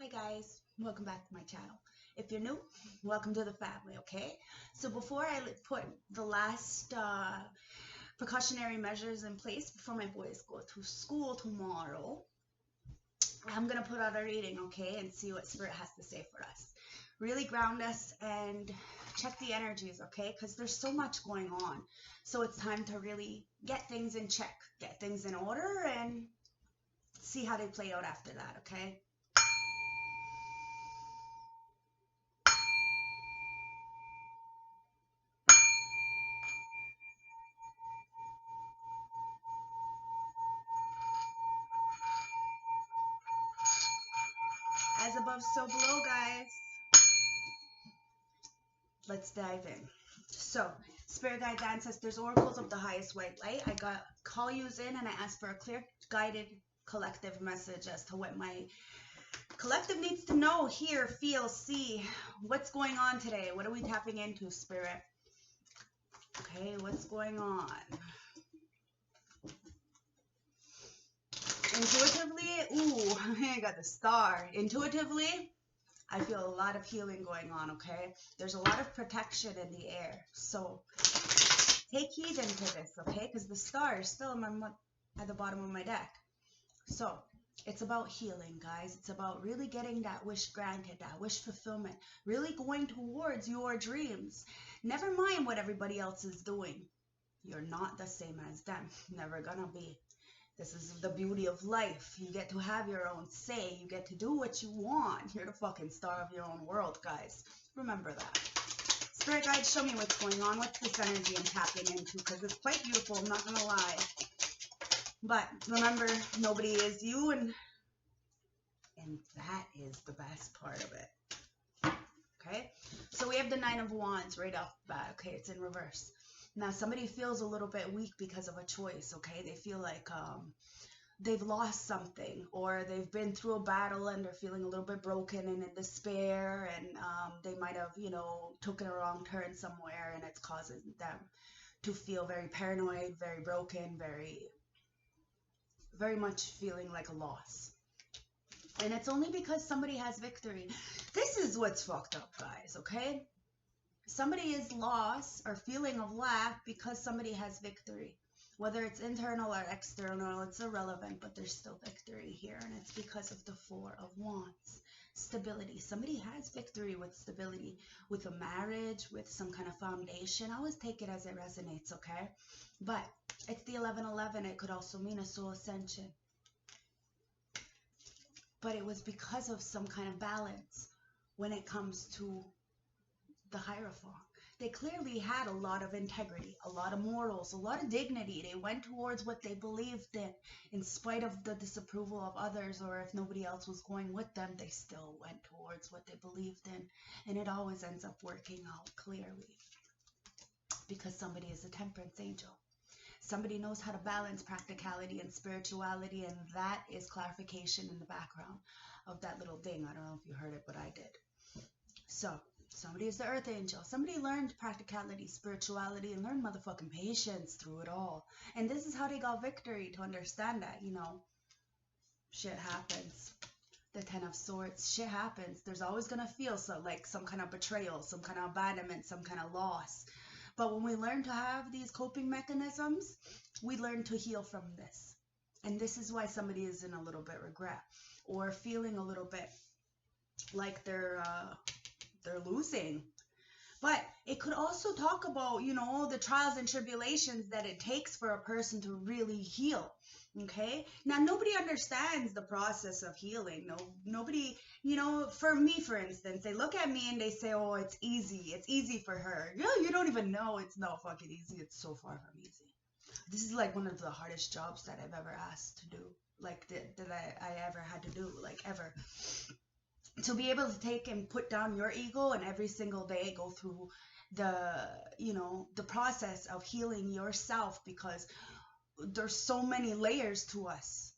Hi guys, welcome back to my channel. If you're new, welcome to the family, okay? So before I put the last precautionary measures in place before my boys go to school tomorrow, I'm gonna put out a reading, okay, and see what Spirit has to say for us. Really ground us and check the energies, okay? Because there's so much going on. So it's time to really get things in check, get things in order, and see how they play out after that, okay? As above, so below, guys. Let's dive in. So, Spirit Guides, Ancestors, Oracles of the highest white light, I call yous in and I ask for a clear, guided, collective message as to what my collective needs to know, hear, feel, see. What's going on today? What are we tapping into, Spirit? Okay, what's going on? Intuitively, ooh, I got the star. Intuitively, I feel a lot of healing going on, okay? There's a lot of protection in the air. So take heed into this, okay? Because the star is still at the bottom of my deck. So it's about healing, guys. It's about really getting that wish granted, that wish fulfillment, really going towards your dreams. Never mind what everybody else is doing. You're not the same as them. Never gonna be. This is the beauty of life. You get to have your own say. You get to do what you want. You're the fucking star of your own world, guys. Remember that. Spirit guides, show me what's going on. What's this energy I'm tapping into? Because it's quite beautiful, I'm not going to lie. But remember, nobody is you, and that is the best part of it. Okay? So we have the Nine of Wands right off the bat. Okay, it's in reverse. Now, somebody feels a little bit weak because of a choice, okay? They feel like they've lost something, or they've been through a battle and they're feeling a little bit broken and in despair, and they might have, taken a wrong turn somewhere, and it's causing them to feel very paranoid, very broken, very much feeling like a loss. And it's only because somebody has victory. This is what's fucked up, guys, okay? Somebody is lost or feeling of lack because somebody has victory. Whether it's internal or external, it's irrelevant, but there's still victory here, and it's because of the Four of Wands. Stability. Somebody has victory with stability, with a marriage, with some kind of foundation. I always take it as it resonates, okay? But it's the 1111. It could also mean a soul ascension. But it was because of some kind of balance when it comes to the Hierophant. They clearly had a lot of integrity, a lot of morals, a lot of dignity. They went towards what they believed in spite of the disapproval of others, or if nobody else was going with them, they still went towards what they believed in. And it always ends up working out clearly because somebody is a temperance angel. Somebody knows how to balance practicality and spirituality, and that is clarification in the background of that little ding. I don't know if you heard it, but I did. So somebody is the earth angel. Somebody learned practicality, spirituality, and learned motherfucking patience through it all. And this is how they got victory, to understand that, shit happens. The Ten of Swords, shit happens. There's always going to feel like some kind of betrayal, some kind of abandonment, some kind of loss. But when we learn to have these coping mechanisms, we learn to heal from this. And this is why somebody is in a little bit regret, or feeling a little bit like they're losing. But it could also talk about, the trials and tribulations that it takes for a person to really heal. Okay? Now, nobody understands the process of healing. Nobody, for me, for instance, they look at me and they say, oh, it's easy. It's easy for her. You don't even know it's not fucking easy. It's so far from easy. This is like one of the hardest jobs that I've ever asked to do. Like, that I ever had to do, like, ever. To be able to take and put down your ego and every single day go through the process of healing yourself, because there's so many layers to us.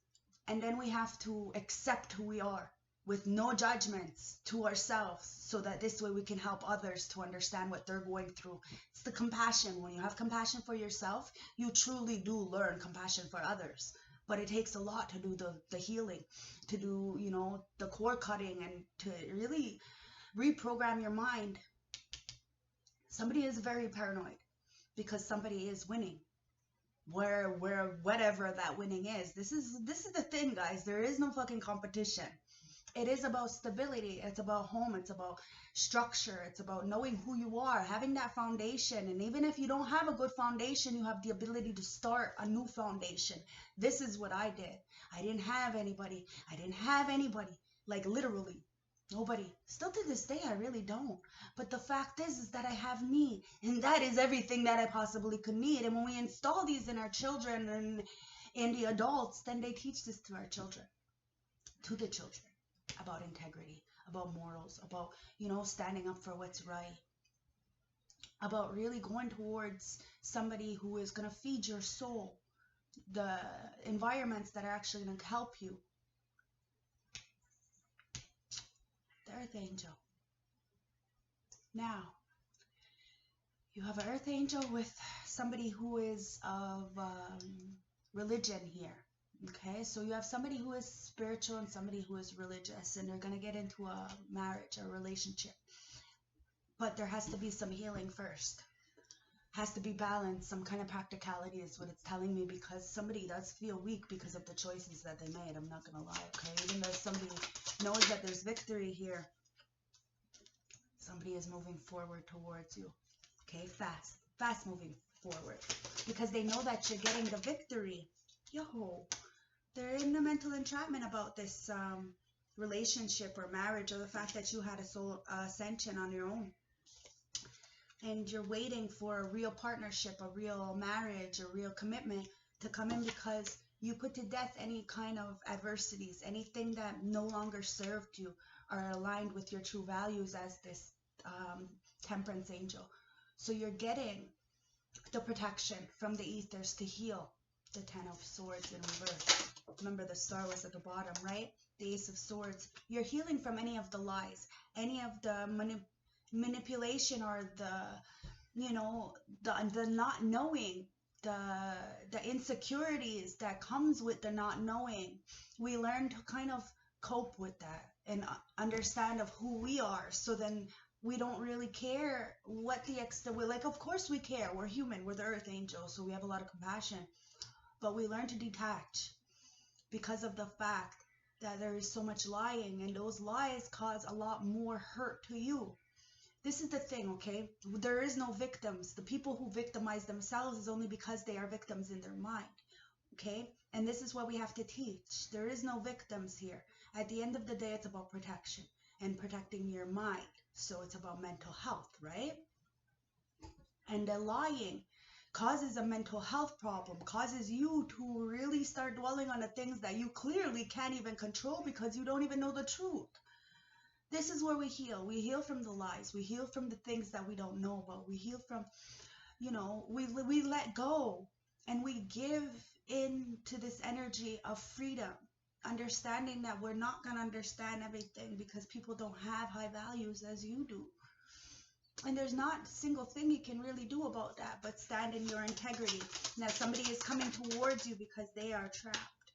And then we have to accept who we are with no judgments to ourselves, so that this way we can help others to understand what they're going through. It's the compassion. When you have compassion for yourself, you truly do learn compassion for others. But it takes a lot to do the healing, to do, you know, the core cutting, and to really reprogram your mind. Somebody is very paranoid because somebody is winning. Where whatever that winning is. This is the thing, guys. There is no fucking competition. It is about stability. It's about home. It's about structure. It's about knowing who you are, having that foundation. And even if you don't have a good foundation, you have the ability to start a new foundation. This is what I did. I didn't have anybody. Like literally nobody. Still to this day, I really don't. But the fact is that I have me. And that is everything that I possibly could need. And when we install these in our children and in the adults, then they teach this to our children, to the children, about integrity, about morals, about, you know, standing up for what's right, about really going towards somebody who is going to feed your soul, the environments that are actually going to help you. The Earth Angel. Now, you have an Earth Angel with somebody who is of religion here. Okay, so you have somebody who is spiritual and somebody who is religious, and they're going to get into a marriage or relationship. But there has to be some healing first. Has to be balance, some kind of practicality is what it's telling me, because somebody does feel weak because of the choices that they made. I'm not going to lie, okay? Even though somebody knows that there's victory here, somebody is moving forward towards you, okay? Fast moving forward, because they know that you're getting the victory. Yo, they're in a mental entrapment about this relationship or marriage, or the fact that you had a soul ascension on your own. And you're waiting for a real partnership, a real marriage, a real commitment to come in, because you put to death any kind of adversities, anything that no longer served you or aligned with your true values as this temperance angel. So you're getting the protection from the ethers to heal. The Ten of Swords in reverse. Remember, the star was at the bottom, right? The Ace of Swords. You're healing from any of the lies, any of the manipulation, or the, you know, the not knowing, the insecurities that comes with the not knowing. We learn to kind of cope with that and understand of who we are. So then we don't really care what the we're like. Of course we care. We're human. We're the Earth Angels, so we have a lot of compassion. But we learn to detach because of the fact that there is so much lying, and those lies cause a lot more hurt to you. This is the thing, okay? There is no victims. The people who victimize themselves is only because they are victims in their mind, okay? And this is what we have to teach. There is no victims here. At the end of the day, it's about protection and protecting your mind. So it's about mental health, right? And the lying causes a mental health problem, causes you to really start dwelling on the things that you clearly can't even control because you don't even know the truth. This is where we heal. We heal from the lies. We heal from the things that we don't know about. We heal from, you know, we let go, and we give in to this energy of freedom, understanding that we're not going to understand everything because people don't have high values as you do. And there's not a single thing you can really do about that but stand in your integrity. Now, somebody is coming towards you because they are trapped,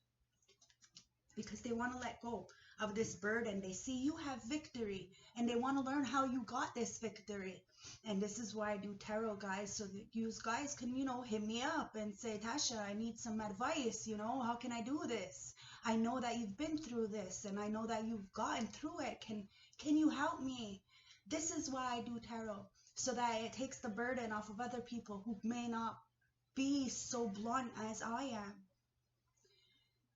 because they want to let go of this burden. They see you have victory, and they want to learn how you got this victory. And this is why I do tarot, guys, so that you guys can, you know, hit me up and say, Tasha, I need some advice, you know, how can I do this? I know that you've been through this, and I know that you've gotten through it. Can you help me? This is why I do tarot, so that it takes the burden off of other people who may not be so blunt as I am.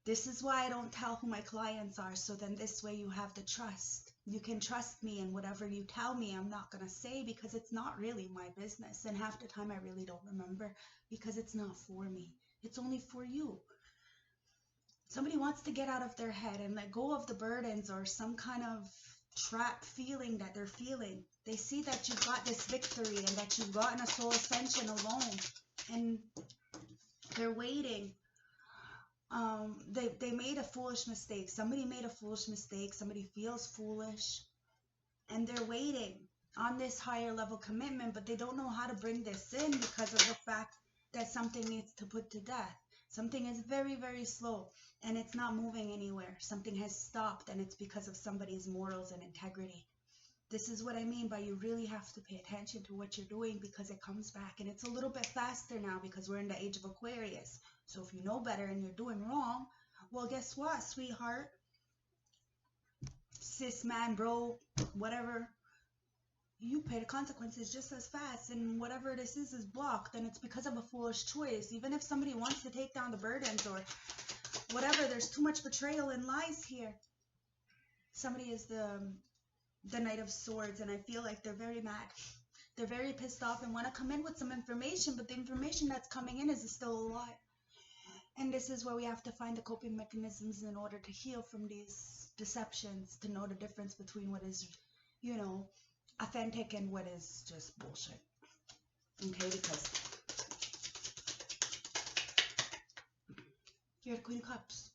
This is why I don't tell who my clients are, so then this way you have the trust. You can trust me, and whatever you tell me, I'm not going to say, because it's not really my business. And half the time I really don't remember, because it's not for me. It's only for you. Somebody wants to get out of their head and let go of the burdens or some kind of trapped feeling that they're feeling. They see that you've got this victory and that you've gotten a soul ascension alone, and they're waiting. They made a foolish mistake. Somebody made a foolish mistake. Somebody feels foolish, and they're waiting on this higher level commitment, but they don't know how to bring this in because of the fact that something needs to put to death. Something is very, very slow and it's not moving anywhere. Something has stopped and it's because of somebody's morals and integrity. This is what I mean by you really have to pay attention to what you're doing, because it comes back, and it's a little bit faster now because we're in the age of Aquarius. So if you know better and you're doing wrong, well, guess what, sweetheart, sis, man, bro, whatever, you pay the consequences just as fast. And whatever this is blocked, and it's because of a foolish choice. Even if somebody wants to take down the burdens or whatever, there's too much betrayal and lies here. Somebody is the Knight of Swords, and I feel like they're very mad. They're very pissed off and want to come in with some information, but the information that's coming in is still a lie. And this is where we have to find the coping mechanisms in order to heal from these deceptions, to know the difference between what is, you know, authentic and what is just bullshit. Okay, because you're the Queen of Cups.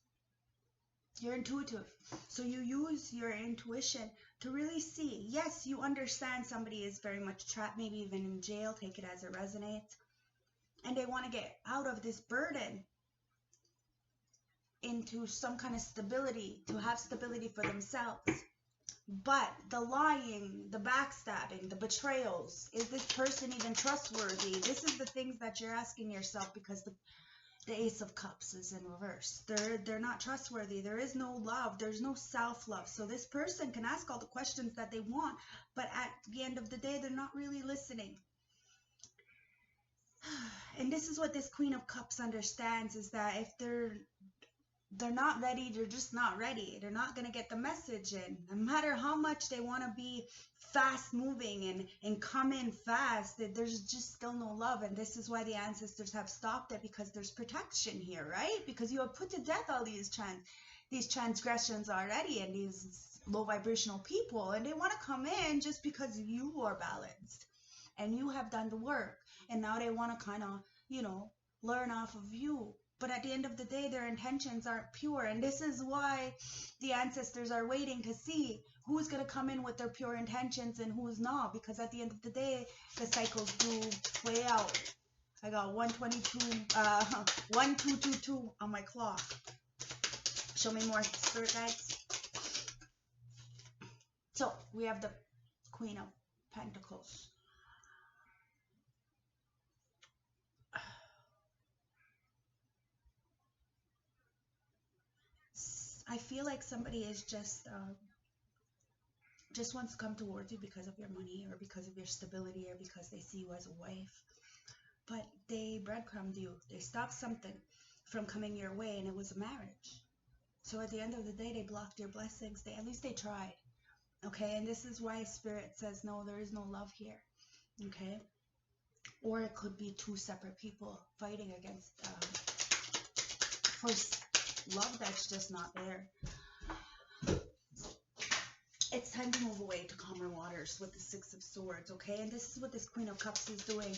You're intuitive. So you use your intuition to really see. Yes, you understand somebody is very much trapped, maybe even in jail, take it as it resonates. And they want to get out of this burden into some kind of stability, to have stability for themselves. But the lying, the backstabbing, the betrayals, is this person even trustworthy? This is the things that you're asking yourself, because the Ace of Cups is in reverse. They're not trustworthy. There is no love. There's no self-love. So this person can ask all the questions that they want, but at the end of the day, they're not really listening. And this is what this Queen of Cups understands, is that if they're not ready, they're just not ready. They're not going to get the message in. No matter how much they want to be fast moving and come in fast, there's just still no love. And this is why the ancestors have stopped it, because there's protection here, right? Because you have put to death all these transgressions already, and these low vibrational people, and they want to come in just because you are balanced and you have done the work, and now they want to kind of, you know, learn off of you. But at the end of the day, their intentions aren't pure. And this is why the ancestors are waiting to see who's going to come in with their pure intentions and who's not. Because at the end of the day, the cycles do play out. I got 1222 on my clock. Show me more, spirit guides. So we have the Queen of Pentacles. I feel like somebody is just wants to come towards you because of your money, or because of your stability, or because they see you as a wife. But they breadcrumbed you. They stopped something from coming your way, and it was a marriage. So at the end of the day, they blocked your blessings. At least they tried. Okay, and this is why Spirit says, no, there is no love here. Okay, or it could be two separate people fighting against for love that's just not there. It's time to move away to calmer waters with the Six of Swords, okay? And this is what this Queen of Cups is doing.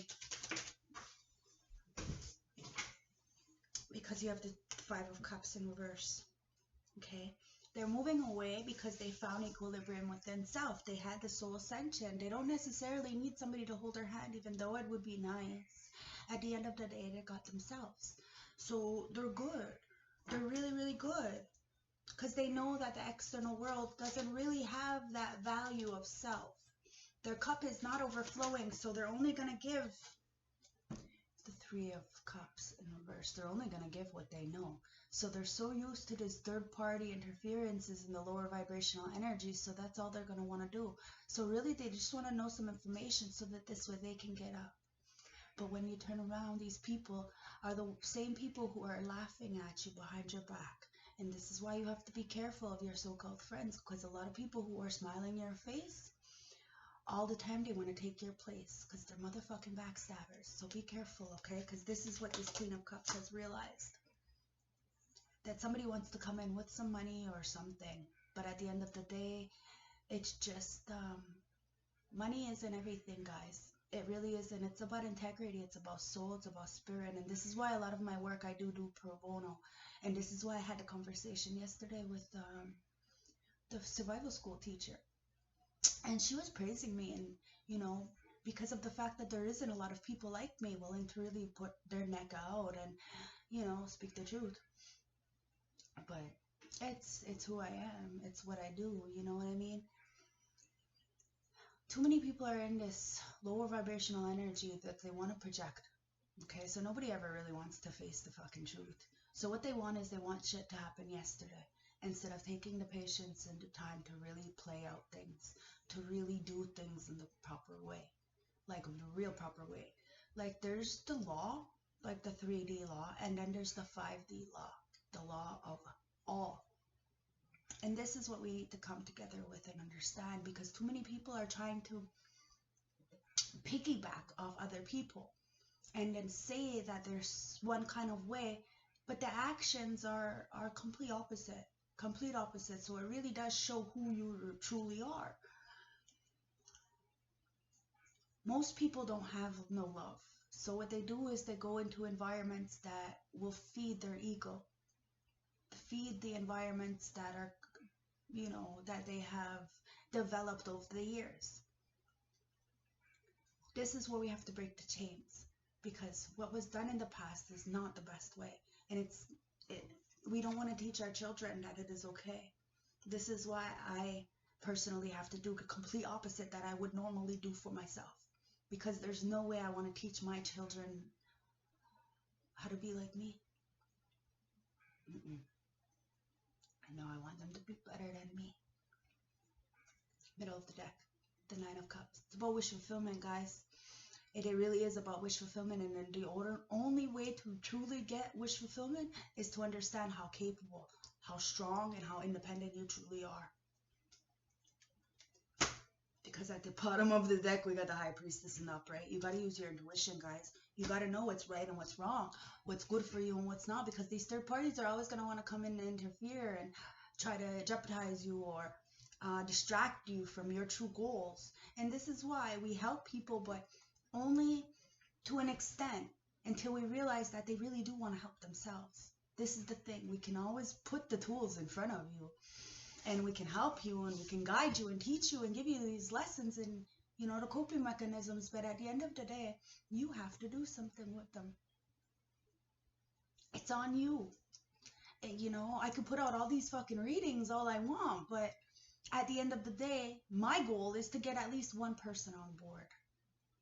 Because you have the Five of Cups in reverse, okay? They're moving away because they found equilibrium within self. They had the soul ascension. They don't necessarily need somebody to hold their hand, even though it would be nice. At the end of the day, they got themselves. So they're good. They're really, really good, because they know that the external world doesn't really have that value of self. Their cup is not overflowing, so they're only going to give the Three of Cups in reverse. They're only going to give what they know. So they're so used to this third-party interferences in the lower vibrational energy, so that's all they're going to want to do. So really, they just want to know some information so that this way they can get up. But when you turn around, these people are the same people who are laughing at you behind your back. And this is why you have to be careful of your so-called friends, because a lot of people who are smiling in your face, all the time they want to take your place, because they're motherfucking backstabbers. So be careful, okay? Because this is what this Queen of Cups has realized. That somebody wants to come in with some money or something. But at the end of the day, it's just, money isn't everything, guys. It really isn't. It's about integrity. It's about soul. It's about spirit. And this is why a lot of my work I do pro bono. And this is why I had a conversation yesterday with the survival school teacher. And she was praising me, and, you know, because of the fact that there isn't a lot of people like me willing to really put their neck out and, speak the truth. But it's who I am. It's what I do. You know what I mean? Too many people are in this lower vibrational energy that they want to project. Okay, so nobody ever really wants to face the fucking truth. So what they want is they want shit to happen yesterday instead of taking the patience and the time to really play out things, to really do things in the proper way, like the real proper way. Like there's the law, like the 3D law, and then there's the 5D law, the law of all. And this is what we need to come together with and understand, because too many people are trying to piggyback off other people and then say that there's one kind of way, but the actions are complete opposite. So it really does show who you truly are. Most people don't have no love. So what they do is they go into environments that will feed their ego, feed the environments that are, that they have developed over the years. This is where we have to break the chains, because what was done in the past is not the best way. And we don't want to teach our children that it is okay. This is why I personally have to do the complete opposite that I would normally do for myself, because there's no way I want to teach my children how to be like me. No, I want them to be better than me. Middle of the deck, the 9 of Cups. It's about wish fulfillment, guys. It really is about wish fulfillment, and then the only way to truly get wish fulfillment is to understand how capable, how strong, and how independent you truly are. Because at the bottom of the deck, we got the High Priestess and the Upright. You got to use your intuition, guys. You got to know what's right and what's wrong, what's good for you and what's not, because these third parties are always going to want to come in and interfere and try to jeopardize you or distract you from your true goals. And this is why we help people, but only to an extent, until we realize that they really do want to help themselves. This is the thing. We can always put the tools in front of you, and we can help you, and we can guide you and teach you and give you these lessons and, the coping mechanisms. But at the end of the day, you have to do something with them. It's on you. And, I could put out all these fucking readings all I want, but at the end of the day, my goal is to get at least one person on board.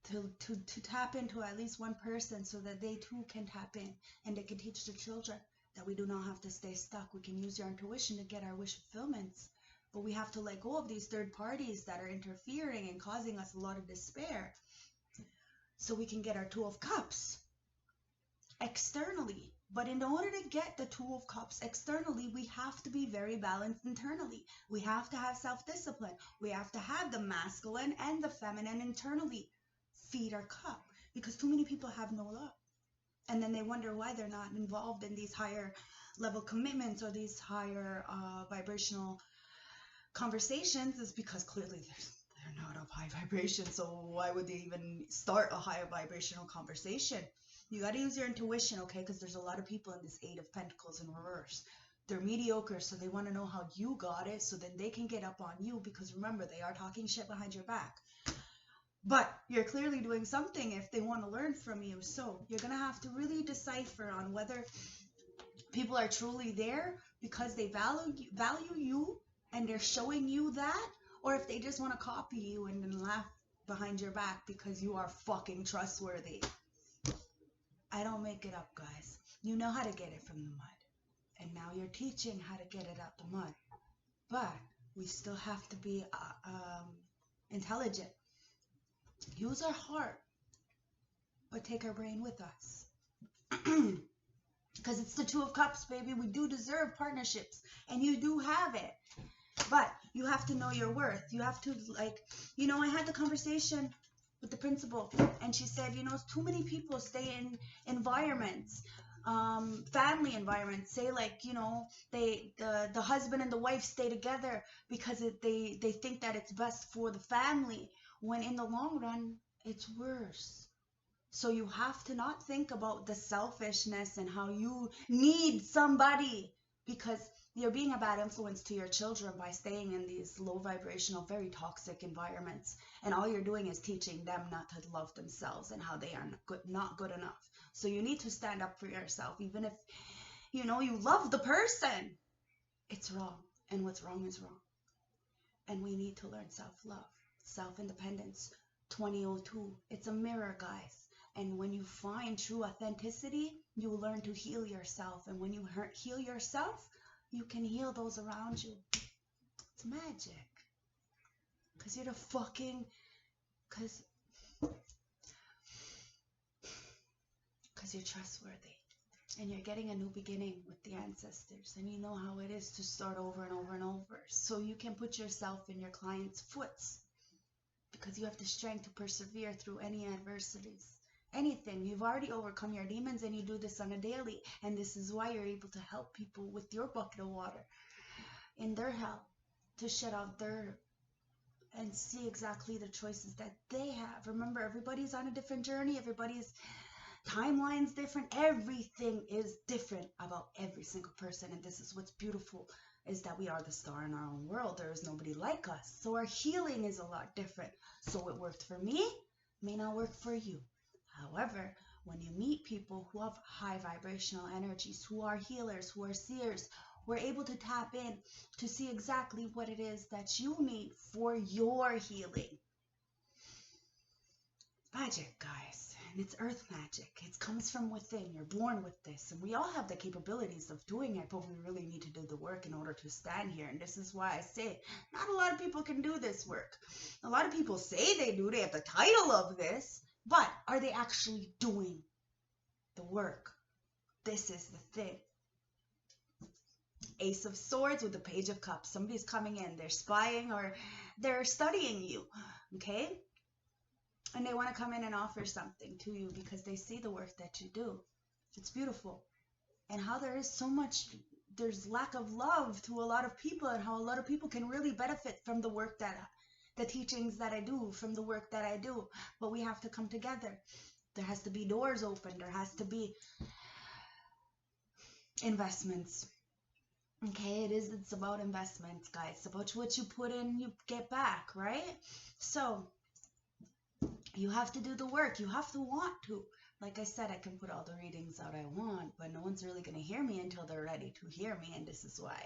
To tap into at least one person, so that they too can tap in and they can teach their children that we do not have to stay stuck. We can use our intuition to get our wish fulfillments, but we have to let go of these third parties that are interfering and causing us a lot of despair, so we can get our 2 of Cups externally. But in order to get the 2 of Cups externally, we have to be very balanced internally. We have to have self-discipline. We have to have the masculine and the feminine internally feed our cup, because too many people have no love, and then they wonder why they're not involved in these higher level commitments or these higher vibrational conversations. Is because clearly they're not of high vibration. So why would they even start a higher vibrational conversation? You got to use your intuition, okay? Because there's a lot of people in this 8 of Pentacles in reverse. They're mediocre, so they want to know how you got it, so then they can get up on you, because remember, they are talking shit behind your back. But you're clearly doing something if they want to learn from you. So you're going to have to really decipher on whether people are truly there because they value you and they're showing you that, or if they just want to copy you and then laugh behind your back because you are fucking trustworthy. I don't make it up, guys. You know how to get it from the mud. And now you're teaching how to get it out the mud. But we still have to be intelligent. Use our heart, but take our brain with us. Because it's the 2 of Cups, baby. We do deserve partnerships, and you do have it. But you have to know your worth. You have to, I had the conversation with the principal, and she said, too many people stay in environments, family environments, say the husband and the wife stay together because they think that it's best for the family, when in the long run, it's worse. So you have to not think about the selfishness and how you need somebody, because you're being a bad influence to your children by staying in these low vibrational, very toxic environments. And all you're doing is teaching them not to love themselves and how they are not good enough. So you need to stand up for yourself, even if, you know, you love the person. It's wrong. And what's wrong is wrong. And we need to learn self-love, self-independence. 2002. It's a mirror, guys. And when you find true authenticity, you learn to heal yourself. And when you heal yourself, you can heal those around you. It's magic. Because you're because you're trustworthy. And you're getting a new beginning with the ancestors. And you know how it is to start over and over and over. So you can put yourself in your client's foots. Because you have the strength to persevere through any adversities. Anything. You've already overcome your demons, and you do this on a daily. And this is why you're able to help people with your bucket of water in their hell, to shut out their, and see exactly the choices that they have. Remember, everybody's on a different journey. Everybody's timeline's different. Everything is different about every single person. And this is what's beautiful, is that we are the star in our own world. There is nobody like us. So our healing is a lot different. So what worked for me may not work for you. However, when you meet people who have high vibrational energies, who are healers, who are seers, we're able to tap in to see exactly what it is that you need for your healing. Magic, guys. And it's earth magic. It comes from within. You're born with this. And we all have the capabilities of doing it, but we really need to do the work in order to stand here. And this is why I say not a lot of people can do this work. A lot of people say they do. They have the title of this. But are they actually doing the work? This is the thing. Ace of Swords with the Page of Cups. Somebody's coming in. They're spying or they're studying you. Okay? And they want to come in and offer something to you because they see the work that you do. It's beautiful. And how there is so much, there's lack of love to a lot of people, and how a lot of people can really benefit from the work that, the teachings that I do, from the work that I do. But we have to come together. There has to be doors open. There has to be investments. Okay, it's about investments, guys. It's about what you put in, you get back, right? So you have to do the work. You have to want to. Like I said, I can put all the readings out I want, but no one's really going to hear me until they're ready to hear me. And this is why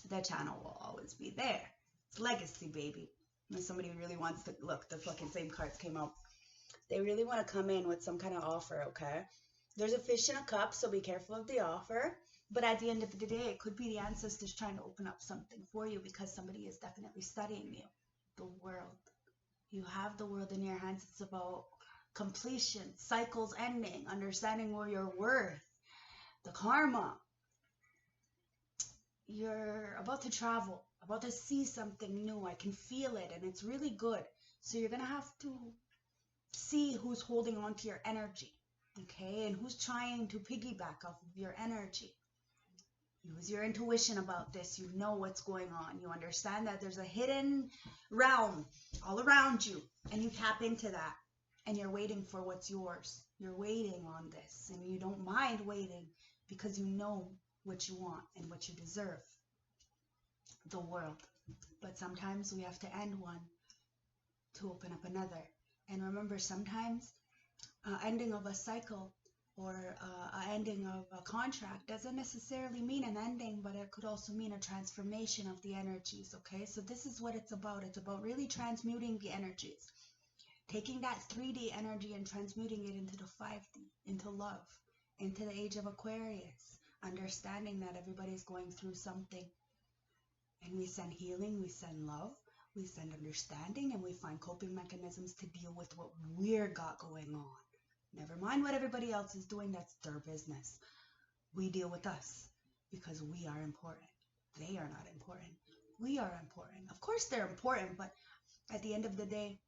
the channel will always be there. It's legacy, baby. If somebody really wants to, look, the fucking same cards came out. They really want to come in with some kind of offer, okay? There's a fish in a cup, so be careful of the offer. But at the end of the day, it could be the ancestors trying to open up something for you, because somebody is definitely studying you. The world. You have the world in your hands. It's about completion, cycles ending, understanding where you're worth, the karma. You're about to travel, about to see something new. I can feel it, and it's really good. So you're going to have to see who's holding on to your energy, okay, and who's trying to piggyback off of your energy. Use your intuition about this. You know what's going on. You understand that there's a hidden realm all around you, and you tap into that, and you're waiting for what's yours. You're waiting on this, and you don't mind waiting because you know what you want and what you deserve. The world. But sometimes we have to end one to open up another. And remember, sometimes ending of a cycle or an ending of a contract doesn't necessarily mean an ending, but it could also mean a transformation of the energies, okay? So this is what it's about. It's about really transmuting the energies. Taking that 3D energy and transmuting it into the 5D, into love, into the age of Aquarius. Understanding that everybody's going through something. And we send healing, we send love, we send understanding, and we find coping mechanisms to deal with what we've got going on. Never mind what everybody else is doing, that's their business. We deal with us because we are important. They are not important. We are important. Of course they're important, but at the end of the day,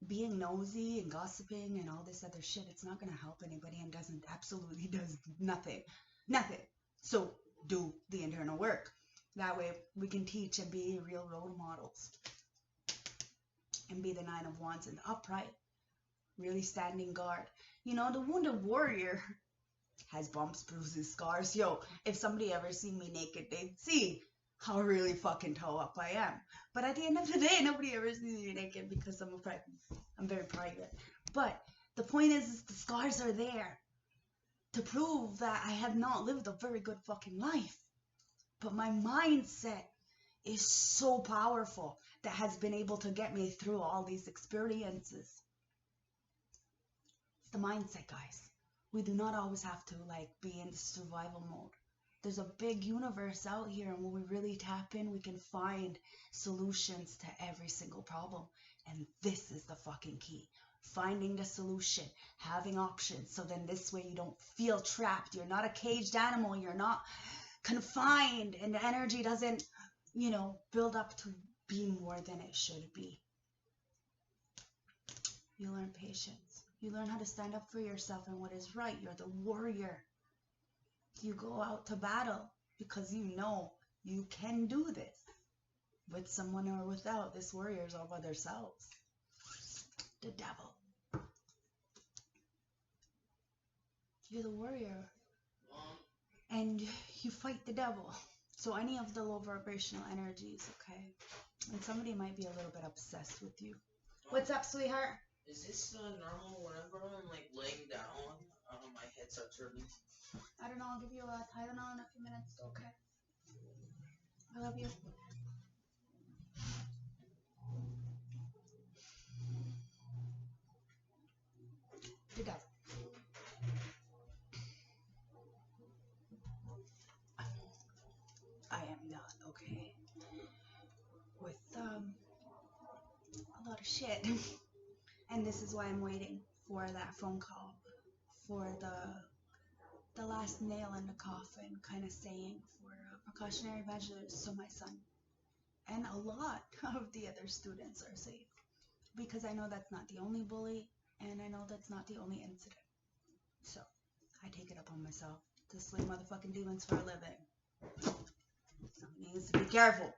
being nosy and gossiping and all this other shit, it's not going to help anybody, and absolutely does nothing. Nothing. So do the internal work. That way we can teach and be real role models. And be the 9 of Wands and upright. Really standing guard. You know, the wounded warrior has bumps, bruises, scars. Yo, if somebody ever seen me naked, they'd see how really fucking toe up I am. But at the end of the day, nobody ever sees me naked because I'm very private. But the point is the scars are there. to prove that I have not lived a very good fucking life. But my mindset is so powerful that has been able to get me through all these experiences. It's the mindset, guys. We do not always have to like be in survival mode. There's a big universe out here, and when we really tap in, we can find solutions to every single problem. And this is the fucking key. Finding the solution, having options, so then this way you don't feel trapped. You're not a caged animal. You're not confined, and the energy doesn't, build up to be more than it should be. You learn patience. You learn how to stand up for yourself and what is right. You're the warrior. You go out to battle because you know you can do this with someone or without. This warrior is all by themselves. The devil. You're the warrior. And you fight the devil. So any of the low vibrational energies, okay? And somebody might be a little bit obsessed with you. What's up, sweetheart? Is this normal whenever I'm like laying down, my head starts hurting? I don't know, I'll give you a Tylenol in a few minutes, okay? I love you. The devil. I am not okay with a lot of shit. And this is why I'm waiting for that phone call, for the last nail in the coffin, kind of saying for precautionary measures so my son and a lot of the other students are safe. Because I know that's not the only bully, and I know that's not the only incident. So I take it upon myself to slay motherfucking demons for a living. Somebody needs to be careful.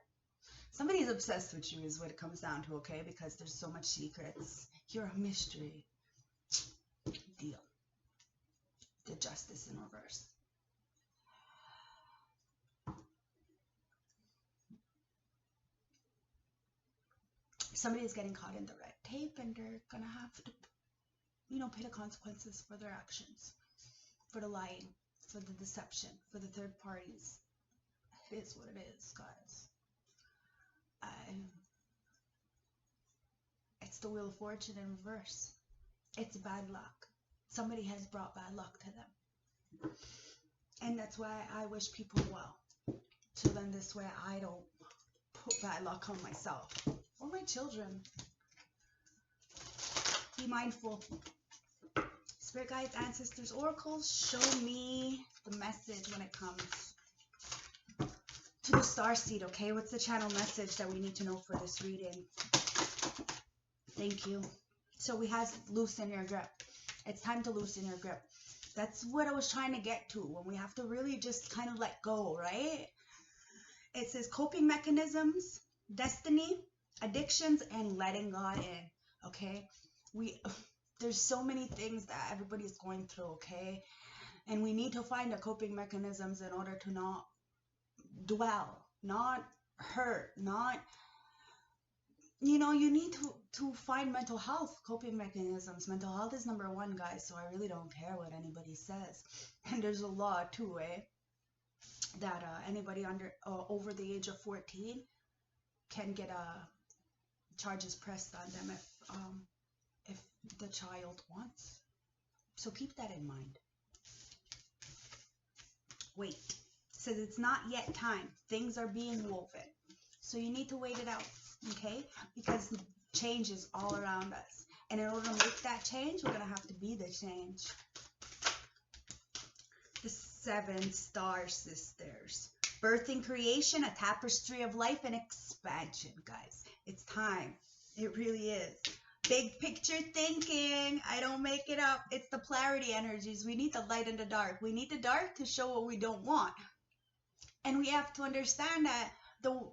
Somebody's obsessed with you is what it comes down to, okay? Because there's so much secrets. You're a mystery. Deal. The justice in reverse. Somebody's getting caught in the red tape, and they're gonna have to, pay the consequences for their actions, for the lying, for the deception, for the third parties. It is what it is, guys. It's the wheel of fortune in reverse. It's bad luck. Somebody has brought bad luck to them. And that's why I wish people well. So then this way I don't put bad luck on myself or my children. Be mindful. Spirit guides, ancestors, oracles, show me the message when it comes to the starseed, okay? What's the channel message that we need to know for this reading? Thank you. So we have loosen your grip. It's time to loosen your grip. That's what I was trying to get to, when we have to really just kind of let go, right? It says coping mechanisms, destiny, addictions, and letting God in, okay? There's so many things that everybody's going through, okay? And we need to find the coping mechanisms in order to not dwell, not hurt, not, you need to find mental health coping mechanisms. Mental health is number one, guys, so I really don't care what anybody says. And there's a law too, that anybody over the age of 14 can get charges pressed on them if the child wants. So keep that in mind. Wait. Says it's not yet time. Things are being woven. So you need to wait it out, okay? Because change is all around us. And in order to make that change, we're going to have to be the change. The 7 star sisters. Birthing creation, a tapestry of life and expansion, guys. It's time. It really is. Big picture thinking. I don't make it up. It's the polarity energies. We need the light and the dark. We need the dark to show what we don't want. And we have to understand that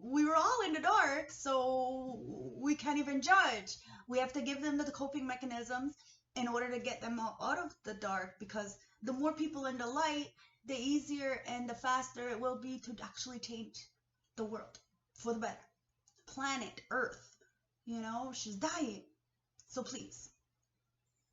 we were all in the dark, so we can't even judge. We have to give them the coping mechanisms in order to get them out of the dark, because the more people in the light, the easier and the faster it will be to actually change the world for the better. Planet Earth, she's dying. So please,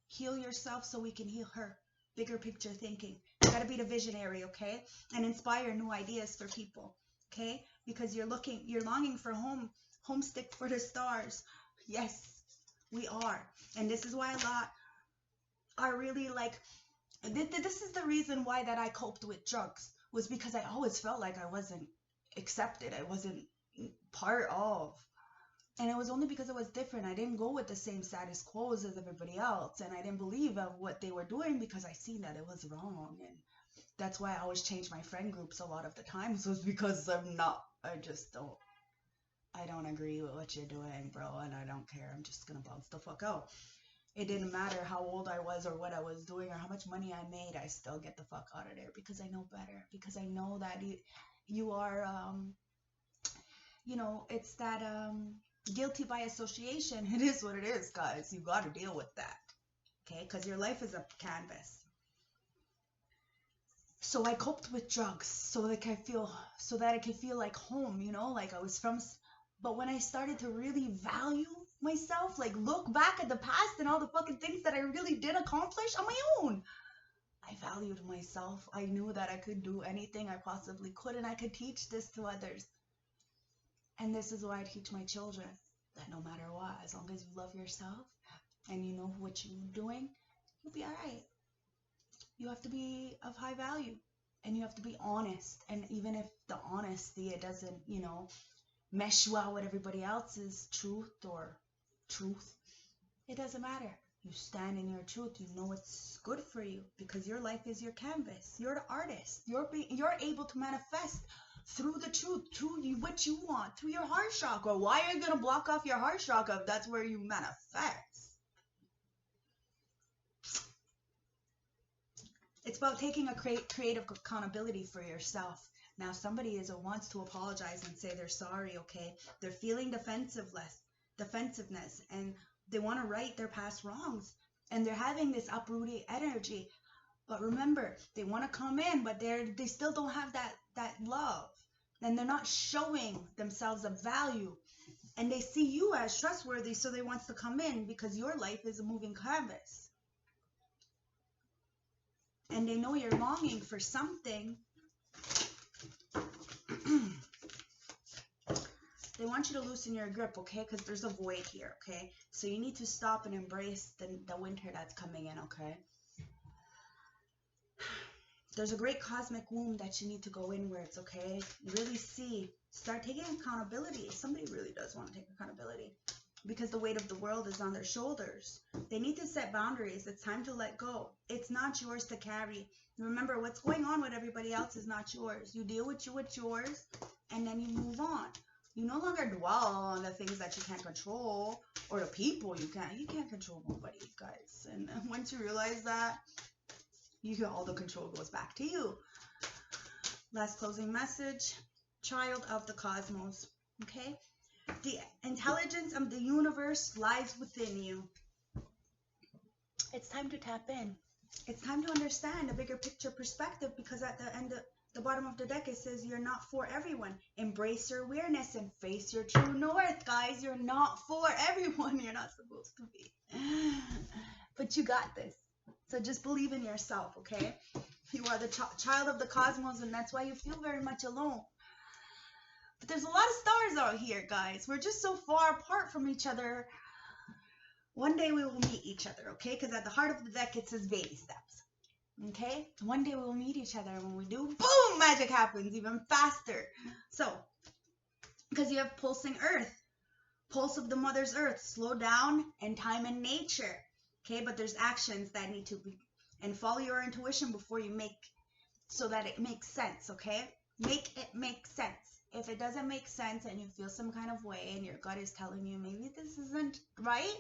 heal yourself so we can heal her. Bigger picture thinking. got to be the visionary, okay? And inspire new ideas for people, okay? Because you're longing for home, homestick for the stars. Yes, we are. And this is why a lot are really like, this is the reason why that I coped with drugs, was because I always felt like I wasn't accepted. I wasn't part of. And it was only because it was different. I didn't go with the same status quo as everybody else. And I didn't believe of what they were doing because I seen that it was wrong. And that's why I always change my friend groups a lot of the times, was because I don't agree with what you're doing, bro. And I don't care. I'm just going to bounce the fuck out. It didn't matter how old I was or what I was doing or how much money I made. I still get the fuck out of there because I know better. Because I know that you are, it's that guilty by association. It is what it is, guys. You got to deal with that, okay? Because your life is a canvas. So I coped with drugs so that I could feel like home, like I was from. But when I started to really value myself, like look back at the past and all the fucking things that I really did accomplish on my own, I valued myself. I knew that I could do anything I possibly could, and I could teach this to others. And this is why I teach my children, that no matter what, as long as you love yourself and you know what you're doing, you'll be all right. You have to be of high value, and you have to be honest. And even if the honesty, it doesn't, mesh well with everybody else's truth, it doesn't matter. You stand in your truth. You know what's good for you, because your life is your canvas. You're the artist. You're able to manifest through the truth, through what you want, through your heart chakra. Why are you going to block off your heart chakra if that's where you manifest? It's about taking a creative accountability for yourself. Now, somebody wants to apologize and say they're sorry, okay? They're feeling defensiveness, and they want to right their past wrongs. And they're having this uprooted energy. But remember, they want to come in, but they still don't have that love. And they're not showing themselves a value. And they see you as trustworthy, so they want to come in because your life is a moving canvas. And they know you're longing for something. They want you to loosen your grip, okay? Because there's a void here, okay? So you need to stop and embrace the winter that's coming in, okay? There's a great cosmic womb that you need to go inwards, okay? Really start taking accountability. Somebody really does want to take accountability, because the weight of the world is on their shoulders. They need to set boundaries. It's time to let go. It's not yours to carry. Remember, what's going on with everybody else is not yours. You deal with yours, and then you move on. You no longer dwell on the things that you can't control, or the people you can't control nobody, guys. And once you realize that, all the control goes back to you. Last closing message, child of the cosmos, okay? The intelligence of the universe lies within you. It's time to tap in. It's time to understand a bigger picture perspective, because at the bottom of the deck, it says you're not for everyone. Embrace your awareness and face your true north, guys. You're not for everyone. You're not supposed to be. But you got this. So just believe in yourself, okay? You are the child of the cosmos, and that's why you feel very much alone. But there's a lot of stars out here, guys. We're just so far apart from each other. One day we will meet each other, okay? Because at the heart of the deck, it says baby steps, okay? One day we will meet each other, and when we do, boom, magic happens even faster. So, because you have pulsing earth, pulse of the mother's earth, slow down, and time and nature, okay? But there's actions that need to be, and follow your intuition before you so that it makes sense, okay? Make it make sense. If it doesn't make sense and you feel some kind of way and your gut is telling you maybe this isn't right,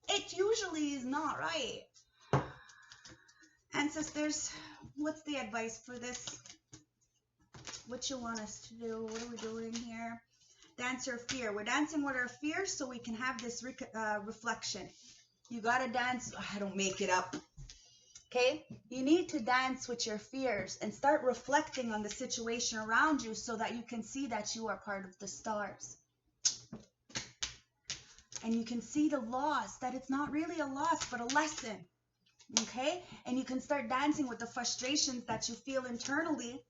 it usually is not right. Ancestors, what's the advice for this? What you want us to do? What are we doing here? Dance your fear. We're dancing with our fear so we can have this reflection. You gotta dance. I don't make it up. Okay? You need to dance with your fears and start reflecting on the situation around you so that you can see that you are part of the stars. And you can see the loss, that it's not really a loss, but a lesson. Okay? And you can start dancing with the frustrations that you feel internally.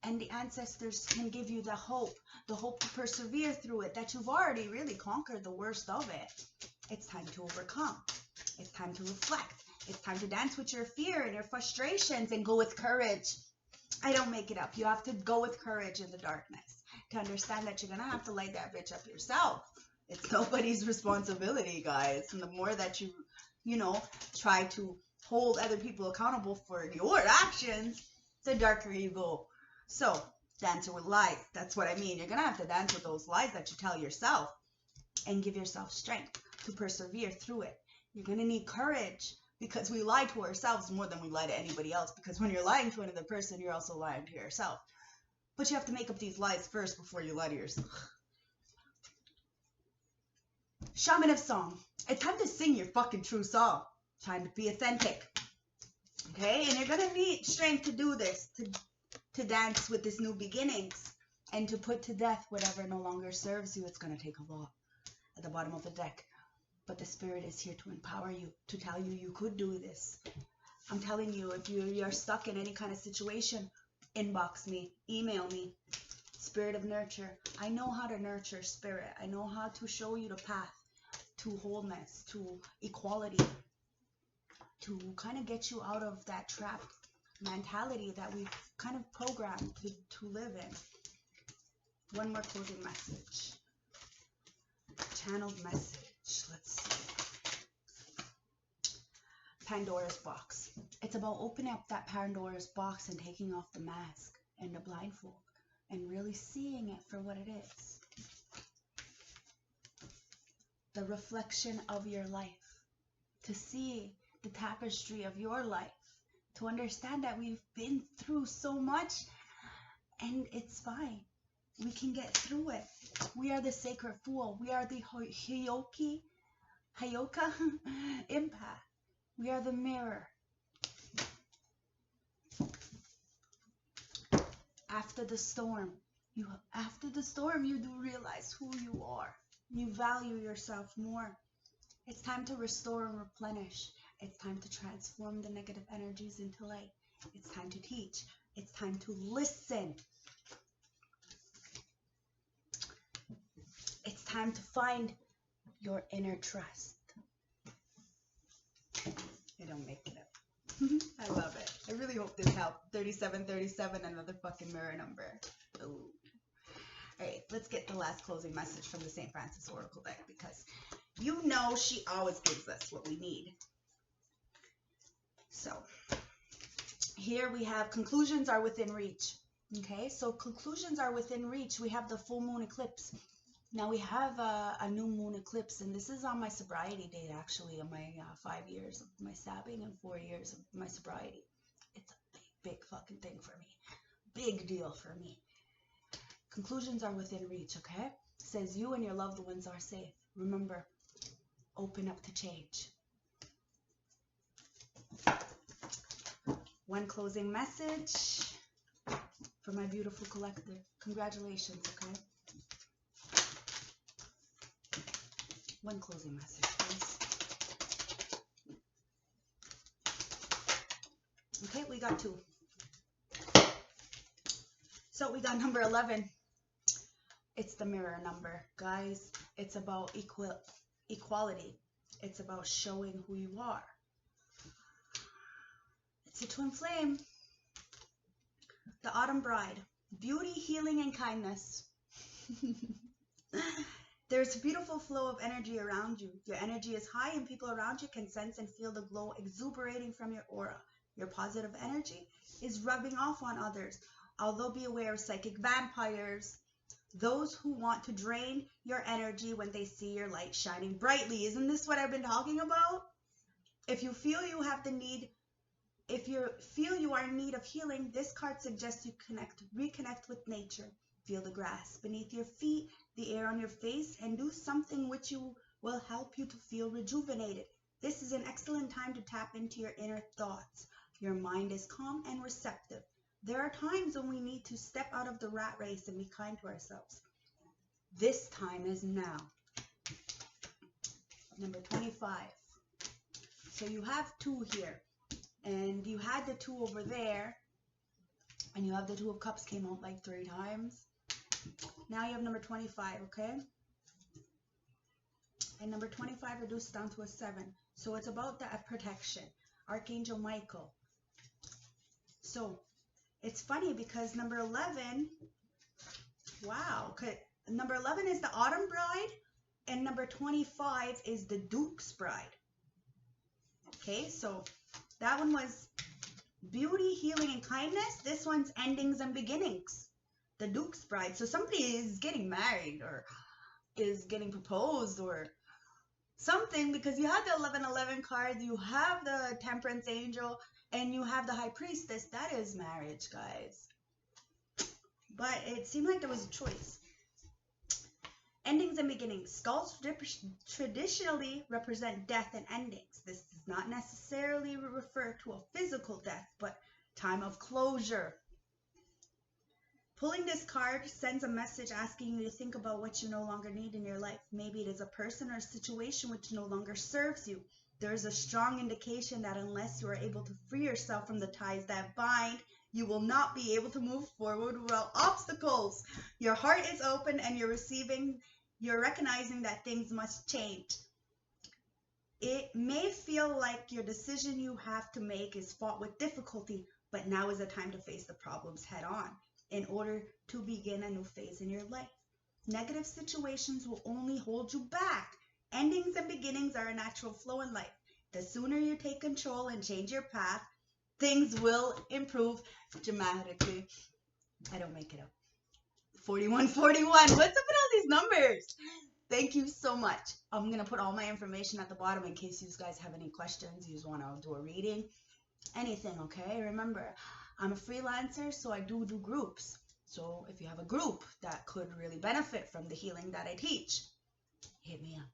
And the ancestors can give you the hope to persevere through it, that you've already really conquered the worst of it. It's time to overcome. It's time to reflect. It's time to dance with your fear and your frustrations and go with courage. I don't make it up. You have to go with courage in the darkness to understand that you're going to have to light that bitch up yourself. It's nobody's responsibility, guys. And the more that you try to hold other people accountable for your actions, the darker you go. So, dance with lies. That's what I mean. You're going to have to dance with those lies that you tell yourself and give yourself strength to persevere through it. You're going to need courage because we lie to ourselves more than we lie to anybody else. Because when you're lying to another person, you're also lying to yourself. But you have to make up these lies first before you lie to yourself. Shaman of song. It's time to sing your fucking true song. Time to be authentic. Okay? And you're going to need strength to do this, to dance with this new beginnings, and to put to death whatever no longer serves you. It's going to take a lot at the bottom of the deck. But the spirit is here to empower you, to tell you you could do this. I'm telling you, if you're stuck in any kind of situation, inbox me, email me. Spirit of nurture. I know how to nurture spirit. I know how to show you the path to wholeness, to equality, to kind of get you out of that trapped mentality that we've kind of programmed to live in. One more closing message. Channeled message. Let's see. Pandora's box. It's about opening up that Pandora's box and taking off the mask and the blindfold and really seeing it for what it is. The reflection of your life. To see the tapestry of your life. To understand that we've been through so much and it's fine. We can get through it. We are the sacred fool. We are the Hayoka empath. We are the mirror. After the storm, you do realize who you are. You value yourself more. It's time to restore and replenish. It's time to transform the negative energies into light. It's time to teach. It's time to listen. It's time to find your inner trust. I don't make it up. I love it. I really hope this helped. 3737, another fucking mirror number. Ooh. Alright, let's get the last closing message from the St. Francis Oracle deck, because you know she always gives us what we need. So, here we have conclusions are within reach. Okay, so conclusions are within reach. We have the full moon eclipse. Now we have a new moon eclipse, and this is on my sobriety date, actually, on my 5 years of my stabbing and 4 years of my sobriety. It's a big, big fucking thing for me. Big deal for me. Conclusions are within reach, okay? It says you and your loved ones are safe. Remember, open up to change. One closing message for my beautiful collective. Congratulations, okay? One closing message, please. Okay, we got 2. So we got number 11. It's the mirror number. Guys, it's about equality. It's about showing who you are. It's a twin flame. The autumn bride. Beauty, healing, and kindness. There's a beautiful flow of energy around you. Your energy is high and people around you can sense and feel the glow exuberating from your aura. Your positive energy is rubbing off on others. Although be aware of psychic vampires, those who want to drain your energy when they see your light shining brightly. Isn't this what I've been talking about? If you feel you have the need, if you feel you are in need of healing, this card suggests you reconnect with nature. Feel the grass beneath your feet, the air on your face, and do something which will help you to feel rejuvenated. This is an excellent time to tap into your inner thoughts. Your mind is calm and receptive. There are times when we need to step out of the rat race and be kind to ourselves. This time is now. Number 25. So you have 2 here, and you had the 2 over there, and you have the 2 of Cups came out like 3 times. Now you have number 25, okay? And number 25 reduced down to a 7. So it's about that protection. Archangel Michael. So it's funny because number 11, wow, number 11 is the Autumn Bride, and number 25 is the Duke's Bride. Okay, so that one was beauty, healing, and kindness. This one's endings and beginnings. The Duke's Bride. So somebody is getting married or is getting proposed or something, because you have the 1111 card, you have the Temperance Angel, and you have the High Priestess. That is marriage, guys. But it seemed like there was a choice. Endings and beginnings. Skulls traditionally represent death and endings. This does not necessarily refer to a physical death, but time of closure. Pulling this card sends a message asking you to think about what you no longer need in your life. Maybe it is a person or a situation which no longer serves you. There is a strong indication that unless you are able to free yourself from the ties that bind, you will not be able to move forward without obstacles. Your heart is open and you're recognizing that things must change. It may feel like your decision you have to make is fraught with difficulty, but now is the time to face the problems head on in order to begin a new phase in your life. Negative situations will only hold you back. Endings and beginnings are a natural flow in life. The sooner you take control and change your path, things will improve dramatically. I don't make it up. 4141. What's up with all these numbers? Thank you so much. I'm going to put all my information at the bottom in case you guys have any questions. You just want to do a reading. Anything, okay? Remember, I'm a freelancer, so I do groups. So if you have a group that could really benefit from the healing that I teach, hit me up.